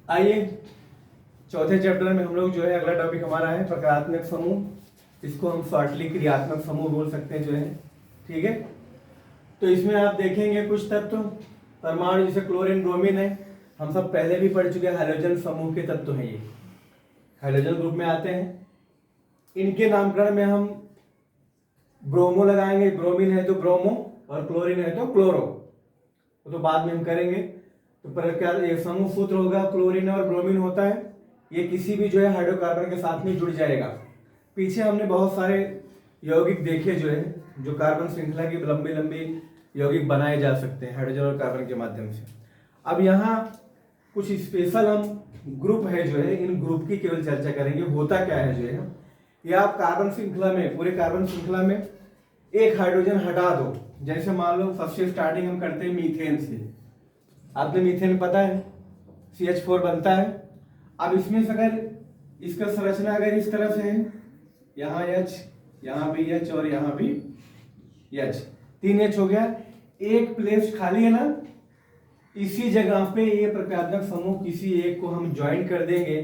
आइए चौथे चैप्टर में हम लोग जो है अगला टॉपिक हमारा है प्रकारात्मक समूह, इसको हम शॉर्टली क्रियात्मक समूह बोल सकते हैं जो है। ठीक है, तो इसमें आप देखेंगे कुछ तत्व परमाणु जैसे क्लोरीन ब्रोमीन है, हम सब पहले भी पढ़ चुके हैं। हाइड्रोजन समूह के तत्व हैं, ये हाइड्रोजन ग्रुप में आते हैं। इनके नामकरण में हम ब्रोमो लगाएंगे, ब्रोमीन है तो ब्रोमो और क्लोरीन है तो क्लोरो, तो बाद में हम करेंगे। तो पर एक समूह सूत्र होगा, क्लोरीन और ब्रोमीन होता है, ये किसी भी जो है हाइड्रोकार्बन के साथ में जुड़ जाएगा। पीछे हमने बहुत सारे यौगिक देखे जो है, जो कार्बन श्रृंखला की लंबी लंबी यौगिक बनाए जा सकते हैं हाइड्रोजन और कार्बन के माध्यम से। अब यहाँ कुछ स्पेशल हम ग्रुप है जो है, इन ग्रुप की केवल चर्चा करेंगे। होता क्या है जो है, ये आप कार्बन श्रृंखला में, पूरे कार्बन श्रृंखला में एक हाइड्रोजन हटा दो। जैसे मान लो सबसे स्टार्टिंग हम करते हैं मीथेन से। आपने मीथेन पता है CH4 बनता है। अब इसमें से अगर इसका संरचना अगर इस तरह से है, यहाँ H, यहाँ भी H और यहाँ भी H, 3 H हो गया, एक प्लेस खाली है ना, इसी जगह पे ये प्रकारात्मक समूह किसी एक को हम ज्वाइन कर देंगे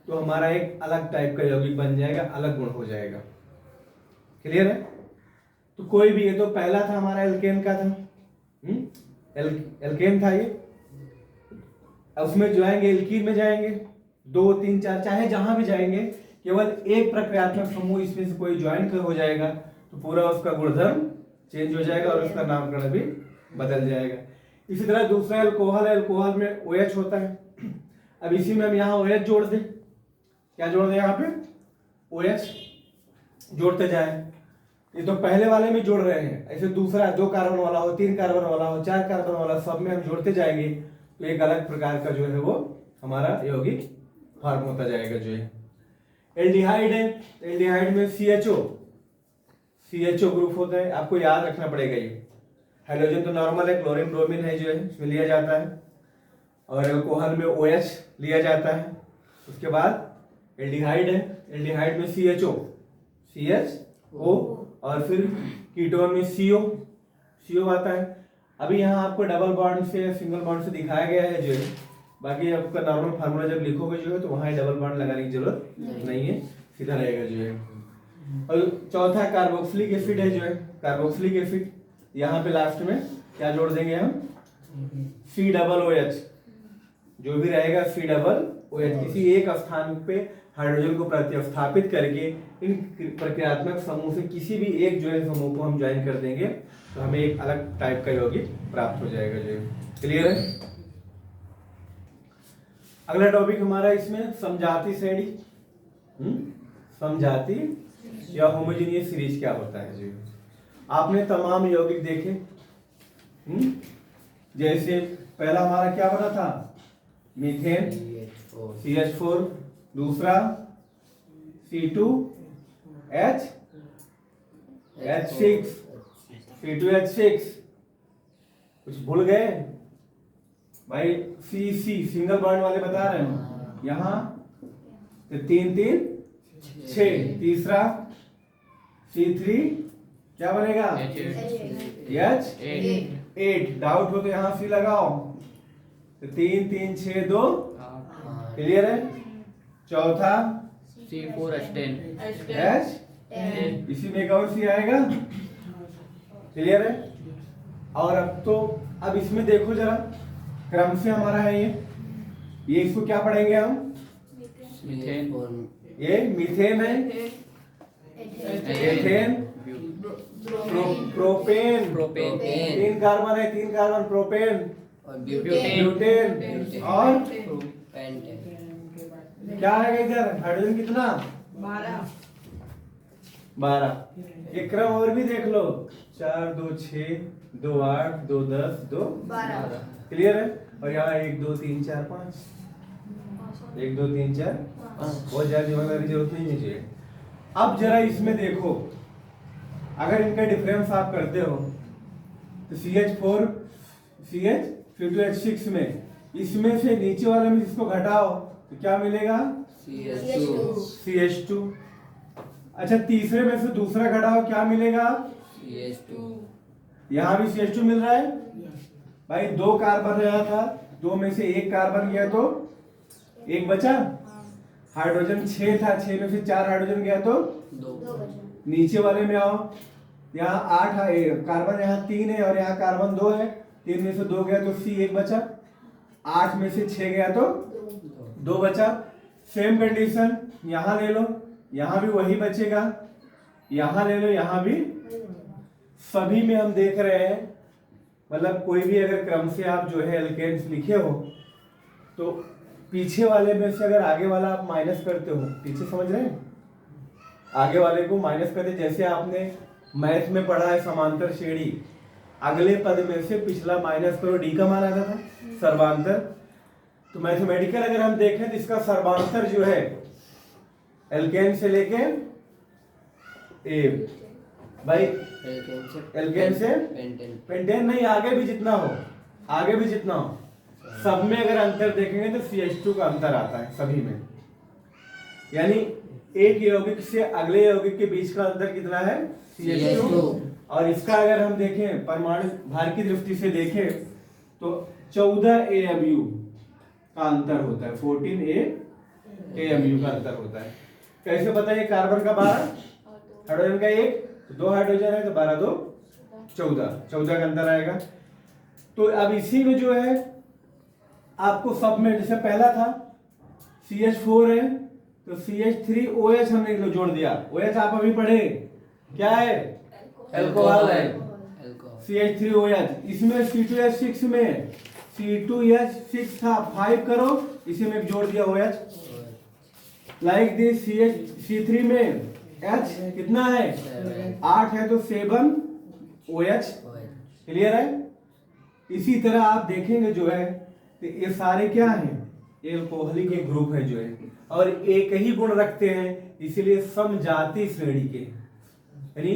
तो हमारा एक अलग टाइप का यौगिक बन जाएगा, अलग गुण हो जाएगा। क्लियर है? तो कोई भी, ये तो पहला था हमारा एल्केन का था, एल्केन था ये। उसमें जाएंगे एल्कीन में जाएंगे, 2 3 4 चाहे जहां भी जाएंगे, केवल एक प्रक्रियात्मक समूह इसमें से कोई ज्वाइन कर हो जाएगा तो पूरा उसका गुणधर्म चेंज हो जाएगा और उसका नामकरण भी बदल जाएगा। इसी तरह दूसरा अल्कोहल है, अल्कोहल में OH होता है। अब इसी में हम यहाँ OH जोड़ दें, क्या जोड़ दें यहाँ पे OH जोड़ते जाए। ये तो पहले वाले में जोड़ रहे हैं, ऐसे दूसरा 2 कार्बन वाला हो, 3 कार्बन वाला हो, 4 कार्बन वाला, सब में हम जोड़ते जाएंगे तो एक अलग प्रकार का जो है वो हमारा यौगिक फॉर्म होता जाएगा जो है। एल्डिहाइड है, एल्डिहाइड में CHO ग्रुप होता है, आपको याद रखना पड़ेगा। ये हाइड्रोजन तो नॉर्मल है, क्लोरीन ब्रोमीन है जो है इसमें लिया जाता है, और अल्कोहल में OH लिया जाता है। उसके बाद एल्डिहाइड है, एल्डिहाइड में CHO और फिर कीटोन में CO आता है। अभी यहाँ आपको डबल बॉन्ड से सिंगल बॉन्ड से दिखाया गया है जो है, बाकी आपका नॉर्मल फार्मूला जब लिखोगे जो है तो वहाँ डबल बॉन्ड लगाने की जरूरत नहीं है, सीधा रहेगा जो है। और चौथा कार्बोक्सिलिक एसिड है जो है, कार्बोक्सिलिक एसिड, यहाँ पे लास्ट में क्या जोड़ देंगे हम, COOH, जो भी रहेगा COOH, किसी एक स्थान पे हाइड्रोजन को प्रतिस्थापित करके इन प्रक्रियात्मक समूह से किसी भी एक जो है समूह को हम ज्वाइन कर देंगे तो हमें एक अलग टाइप का यौगिक प्राप्त हो जाएगा जो। क्लियर है? अगला टॉपिक हमारा इसमें समजाति श्रेणी, समजाति या होमोजेनियस सीरीज क्या होता है जी। आपने तमाम यौगिक देखे, जैसे पहला हमारा क्या बना था, मीथेन CH4, दूसरा C2H6, C2H6, कुछ भूल गए भाई, CC सिंगल बॉन्ड वाले बता रहे हैं यहाँ, तो 3 3 6, तीसरा C3 क्या बनेगा, H8, डाउट हो तो यहाँ C लगाओ, तो 3 3 6 2, क्लियर है। चौथा C4H10, इसी में एक और C आएगा, क्लियर है। और अब इसमें देखो जरा, क्रम से हमारा है ये इसको क्या पढ़ेंगे हम, मीथेन, ये मीथेन है, एथेन, प्रोपेन, 3 कार्बन है, 3 कार्बन, प्रोपेन, ब्यूटेन और क्या है इधर, हाइड्रोजन कितना, 12। ये क्रम और भी देख लो, 4 2 6 2 8 2 10 2 12, क्लियर है। और यहाँ 1 2 3 4 5, 1 2 3 4 5, बहुत ज्यादा दिमाग लगाने की जरूरत नहीं है जी। अब जरा इसमें देखो, अगर इनका डिफरेंस आप करते हो तो CH4 CH C2H6 में, इसमें से नीचे वाले में इसको घटाओ तो क्या मिलेगा, CH2। अच्छा, तीसरे में से दूसरा घटाओ, क्या मिलेगा, CH2। यहाँ भी CH2 मिल रहा है भाई, 2 कार्बन रहा था, 2 में से 1 कार्बन गया तो एक बचा, हाइड्रोजन 6 था, 6 में से 4 हाइड्रोजन गया तो दो नीचे वाले में आओ, यहाँ 8 है, कार्बन यहाँ 3 है और यहाँ कार्बन 2 है, 3 में से 2 गया तो C एक बचा, 8 में से 6 गया तो 2 बचा। सेम कंडीशन यहाँ ले लो, यहाँ भी वही बचेगा, यहाँ ले लो, यहाँ भी। सभी में हम देख रहे हैं, मतलब कोई भी अगर क्रम से आप जो है एल्केन्स लिखे हो तो पीछे वाले में से अगर आगे वाला आप माइनस करते हो, पीछे समझ रहे हैं, आगे वाले को माइनस करते, जैसे आपने मैथ में पढ़ा है समांतर श्रेणी, अगले पद में से पिछला माइनस करो, डी का मान आता था सर्वांतर। तो मैथमेटिकल अगर हम देखें तो इसका सर्वांतर जो है एल्केन से लेके ए भाई, एल्केन से पेंटेन नहीं, आगे भी जितना हो, आगे भी जितना हो, सब में अगर अंतर देखेंगे तो CH2 का अंतर आता है सभी में। यानी एक यौगिक से अगले यौगिक के बीच का अंतर कितना है, CH2। और इसका अगर हम देखें परमाणु भार की दृष्टि से देखें तो 14 AMU का अंतर होता है, 14 AMU का अंतर होता है। कैसे बताइए, कार्बन का 12, हाइड्रोजन का 1, तो 2 हाइड्रोजन है तो 12 2 14 का अंतर आएगा। तो अब इसी में जो है आपको सब में, जैसे पहला था CH4 है तो CH3OH हमने जोड़ दिया, OH आप अभी पढ़े क्या है, अल्कोहल है, CH3OH। इसमें C2H6 में C2H6 था, 5 करो, इसी में जोड़ दिया OH। लाइक दिस C3 में H कितना है, 8 है तो 7OH। क्लियर है। इसी तरह आप देखेंगे जो है तो ये सारे क्या हैं, एल्कोहलिक के ग्रुप है जो है, और एक ही गुण रखते हैं, इसीलिए समजाति श्रेणी के, यानी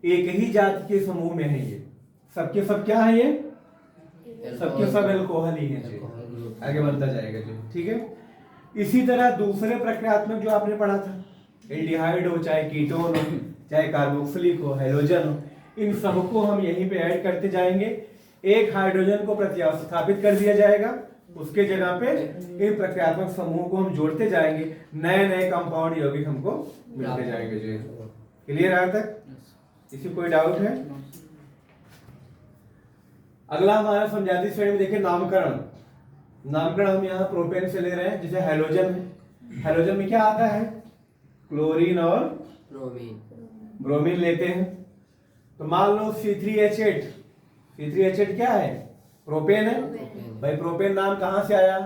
एक ही जाति के समूह में है ये, सबके सब क्या है, ये सबके सब एल्कोहल ही है। आगे बढ़ता जाएगा जो, ठीक है। इसी तरह दूसरे प्रक्रियात्मक जो आपने पढ़ा था, एल्डिहाइड हो, चाहे कीटोन हो, चाहे कार्बोक्सिलिक हो, हैलोजन हो, इन सबको हम यहीं पे ऐड करते जाएंगे। एक हाइड्रोजन को प्रतिस्थापित कर दिया जाएगा, उसके जगह पे इन प्रक्रियात्मक समूह को हम जोड़ते जाएंगे, नए नए कंपाउंड यौगिक हमको मिलते जाएंगे जो है। क्लियर है तक? इसी कोई डाउट है? अगला हमारा समझाती श्रेणी में देखिए नामकरण। नामकरण हम यहाँ प्रोपेन से ले रहे हैं, जैसे हैलोजन है, हैलोजन में क्या आता है, क्लोरीन और ब्रोमीन लेते हैं। तो मान लो C3H8, C3H8 क्या है, प्रोपेन है। भाई प्रोपेन नाम कहां से आया,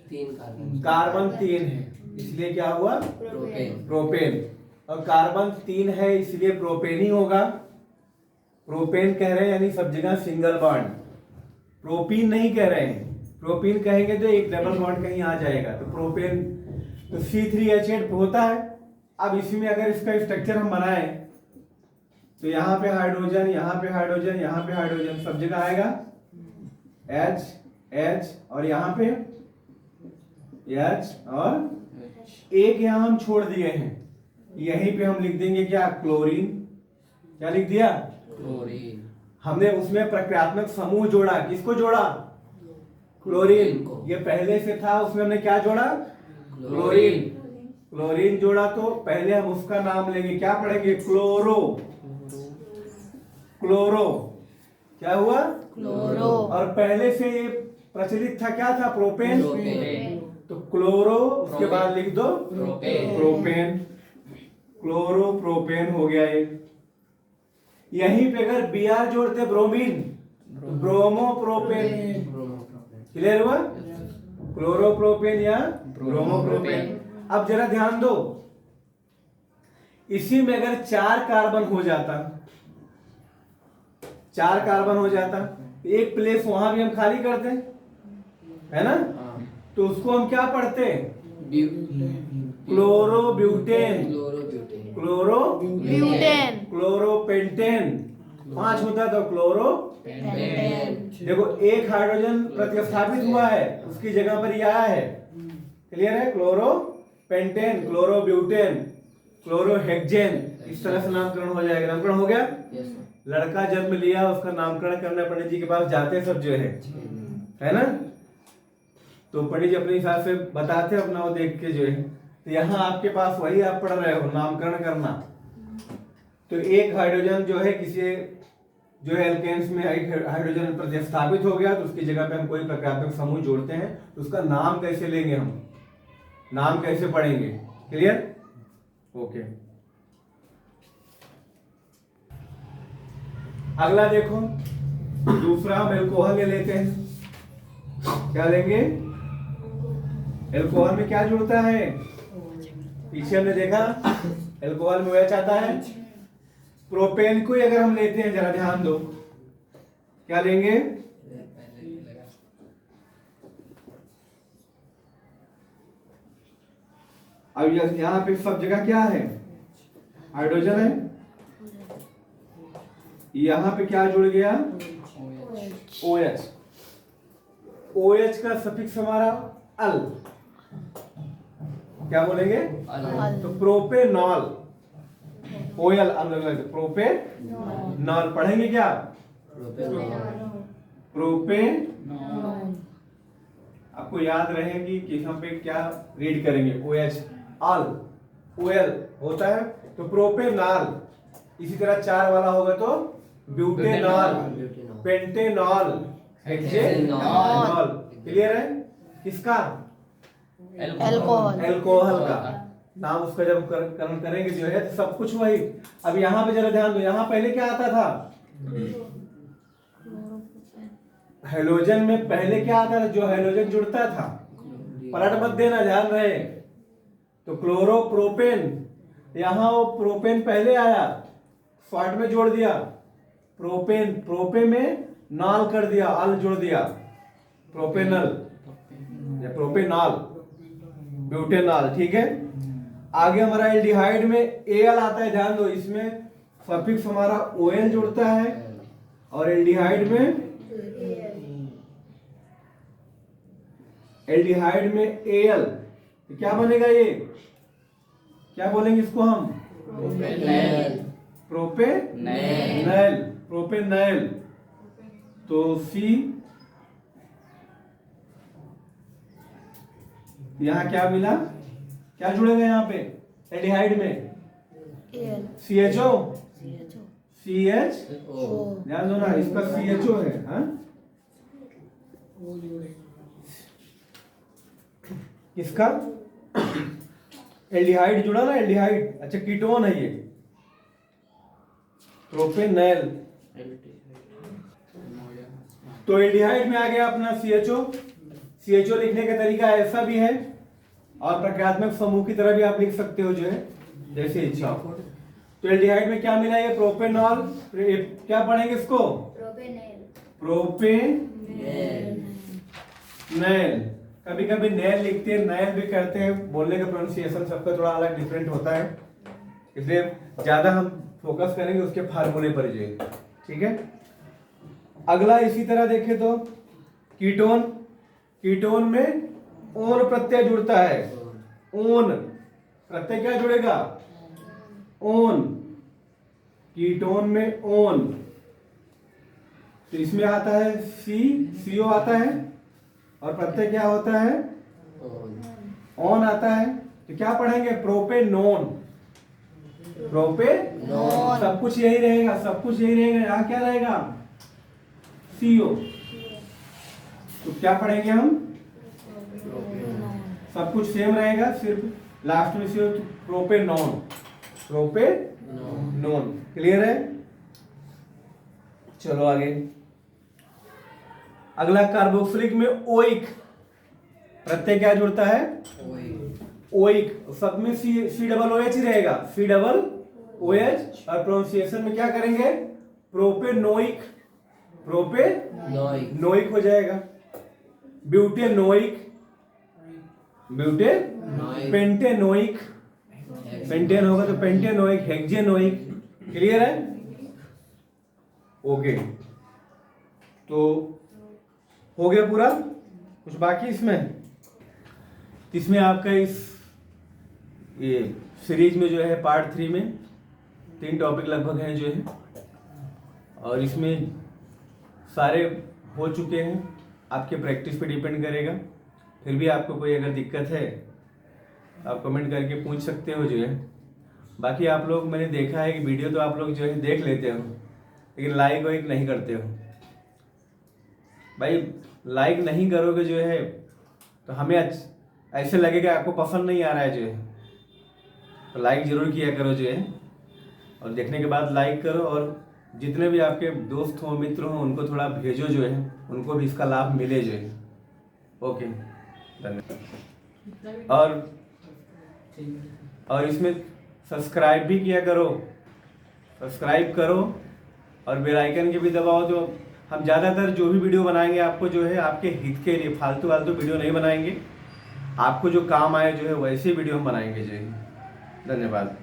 कार्बन 3 है इसलिए क्या हुआ, प्रोपेन। और कार्बन 3 है इसलिए प्रोपेन ही होगा। प्रोपेन कह रहे हैं यानी सब जगह सिंगल बॉन्ड, प्रोपीन नहीं कह रहे हैं। प्रोपीन कहेंगे तो एक डबल बॉन्ड कहीं आ जाएगा, तो प्रोपेन। तो C3H8 होता है। अब इसी में अगर इसका स्ट्रक्चर हम बनाएं तो यहाँ पे हाइड्रोजन, यहाँ पे हाइड्रोजन, यहाँ पे हाइड्रोजन, सब जगह आएगा H H, और यहाँ पे H, और एक यहाँ हम छोड़ दिए हैं, यहीं पे हम लिख देंगे क्या, क्लोरीन। क्या लिख दिया, क्लोरीन। हमने उसमें प्रक्रियात्मक समूह जोड़ा, किसको जोड़ा, क्लोरीन। ये पहले से था, उसमें हमने क्या जोड़ा, क्लोरीन। क्लोरीन जोड़ा तो पहले हम उसका नाम लेंगे, क्या पढ़ेंगे, क्लोरो। क्लोरो क्या हुआ, क्लोरो। और पहले से ये प्रचलित था, क्या था, प्रोपेन। तो क्लोरो, उसके बाद लिख दो प्रोपेन। क्लोरो प्रोपेन हो गया ये। यहीं पे अगर Br जोड़ते ब्रोमीन, तो ब्रोमो प्रोपेन। क्लियर हुआ, क्लोरो प्रोपेन या ब्रोमो प्रोपेन। अब जरा ध्यान दो, इसी में अगर 4 कार्बन हो जाता, 4 कार्बन हो जाता, एक प्लेस वहां भी हम खाली करते, है ना। तो उसको हम क्या पढ़ते, क्लोरोब्यूटेन, क्लोरोब्यूटेन, क्लोरोपेंटेन। 5 होता तो क्लोरोपेंटेन। देखो एक हाइड्रोजन प्रतिस्थापित हुआ है, उसकी जगह पर ये आया है। क्लियर है, क्लोरोपेंटेन, क्लोरोब्यूटेन, क्लोरोहेक्सेन, इस तरह से नामकरण हो जाएगा। नामकरण हो गया। लड़का जन्म लिया, उसका नामकरण करना पंडित जी के पास जाते सब जो है ना। तो पंडित जी अपने हिसाब से बताते हैं अपना वो देख के जो है। तो यहाँ आपके पास वही आप पढ़ रहे हो, नामकरण करना। तो एक हाइड्रोजन जो है किसी जो है एल्केन्स में एक हाइड्रोजन प्रतिस्थापित हो गया, तो उसकी जगह पे हम कोई प्रक्रियात्मक समूह जोड़ते हैं, तो उसका नाम कैसे लेंगे हम, नाम कैसे पढ़ेंगे? क्लियर? ओके। अगला देखो, दूसरा हम एल्कोहल ले लेते हैं। क्या लेंगे? एल्कोहल में क्या जुड़ता है? पीछे हमने देखा एल्कोहल में OH आता है। प्रोपेन को ही अगर हम लेते हैं, जरा ध्यान दो, क्या लेंगे? अब यहाँ पे सब जगह क्या है? हाइड्रोजन है। यहाँ पे क्या जुड़ गया? OH। OH का सफिक्स हमारा अल, क्या बोलेंगे? तो प्रोपेनॉल, ओयल प्रोपेनॉल पढ़ेंगे क्या? प्रोपेन। आपको याद रहेगी कि हम पे क्या रीड करेंगे? OH अल, ओयल होता है तो प्रोपेनॉल। इसी तरह 4 वाला होगा तो ब्यूटेनॉल, पेंटेनॉल, हेक्सेनॉल। क्लियर है? किसका? एल्कोहल का नाम उसका जब करण करेंगे जो है तो सब कुछ वही। अब यहाँ पे जरा ध्यान दो, यहाँ पहले क्या आता था? हेलोजन में पहले क्या आता था? जो हेलोजन जुड़ता था, पलट मत देना, ध्यान रहे। तो क्लोरोप्रोपेन, यहाँ वो प्रोपेन पहले आया, शॉर्ट में जोड़ दिया प्रोपेन, प्रोपे में नॉल कर दिया, अल जोड़ दिया, प्रोपेनल या प्रोपेनॉल, ब्यूटेनॉल। ठीक है। आगे हमारा एल्डिहाइड में एल आता है, ध्यान दो, इसमें सफिक्स हमारा OL जुड़ता है, और एल्डिहाइड में AL, तो क्या बनेगा ये? क्या बोलेंगे इसको हम? प्रोपेनैल, प्रोपेनैल। तो C, यहाँ क्या मिला? क्या जुड़ेगा यहाँ पे एल्डिहाइड में? CHO, CHO, ध्यान दो ना, इसका CHO है। हाँ, किसका? एल्डिहाइड जुड़ा ना, एल्डिहाइड। अच्छा, कीटोन है ये, प्रोपेनैल। तो एल्डिहाइड में आ गया अपना CHO। CHO लिखने का तरीका ऐसा भी है, और प्रक्रियात्मक समूह की तरह भी आप लिख सकते हो, जो है जैसे इच्छा हो। तो एल्डिहाइड में क्या मिला? ये प्रोपेनॉल। क्या पढ़ेंगे इसको? प्रोपेनैल। कभी कभी नैल लिखते हैं, नैल भी कहते हैं, बोलने का प्रोनाउंसिएशन सबका थोड़ा अलग डिफरेंट होता है, इसलिए ज्यादा हम फोकस करेंगे उसके फार्मूले पर जो है। ठीक है। अगला इसी तरह देखें तो कीटोन, कीटोन में ओन प्रत्यय जुड़ता है। ओन प्रत्यय क्या जुड़ेगा? ओन। कीटोन में ओन, तो इसमें आता है CO आता है, और प्रत्यय क्या होता है? ऑन आता है। तो क्या पढ़ेंगे? Propanone, propanone. सब कुछ यही रहेगा, सब कुछ यही रहेगा। यहाँ क्या रहेगा? CO। तो क्या पढ़ेंगे हम? सब कुछ सेम रहेगा, सिर्फ लास्ट में CO, प्रोपेनॉन, प्रोपेनॉन। क्लियर है? चलो आगे। अगला कार्बोक्सिलिक में ओइक, प्रत्यय क्या जुड़ता है? ओइक। सब में C डबल OH ही रहेगा, C डबल OH। और प्रोनाउंसिएशन में क्या करेंगे? प्रोपेनोइक, प्रोपेनोइक हो जाएगा। Butanoic, butane. पेंटेनोइक, पेंटेन होगा तो पेंटेनोइक, हेक्जेनोइक। क्लियर है? ओके। तो हो गया पूरा, कुछ बाकी इसमें आपका इस ये सीरीज में जो है पार्ट 3 में 3 टॉपिक लगभग हैं जो है, और इसमें सारे हो चुके हैं, आपके प्रैक्टिस पे डिपेंड करेगा। फिर भी आपको कोई अगर दिक्कत है आप कमेंट करके पूछ सकते हो जो है। बाकी आप लोग मैंने देखा है कि वीडियो तो आप लोग जो है देख लेते हो लेकिन लाइक वाइक नहीं करते हो। भाई लाइक नहीं करोगे जो है तो हमें ऐसे लगेगा आपको पसंद नहीं आ रहा है जो है। तो लाइक ज़रूर किया करो जो है, और देखने के बाद लाइक करो, और जितने भी आपके दोस्त हो मित्र हो उनको थोड़ा भेजो जो है, उनको भी इसका लाभ मिले जो है। ओके, धन्यवाद। और इसमें सब्सक्राइब भी किया करो, सब्सक्राइब करो और बेल आइकन के भी दबाओ। तो हम ज़्यादातर जो भी वीडियो बनाएंगे आपको जो है आपके हित के लिए, फालतू वीडियो नहीं बनाएंगे, आपको जो काम आए जो है वैसे वीडियो हम बनाएंगे जो है। धन्यवाद।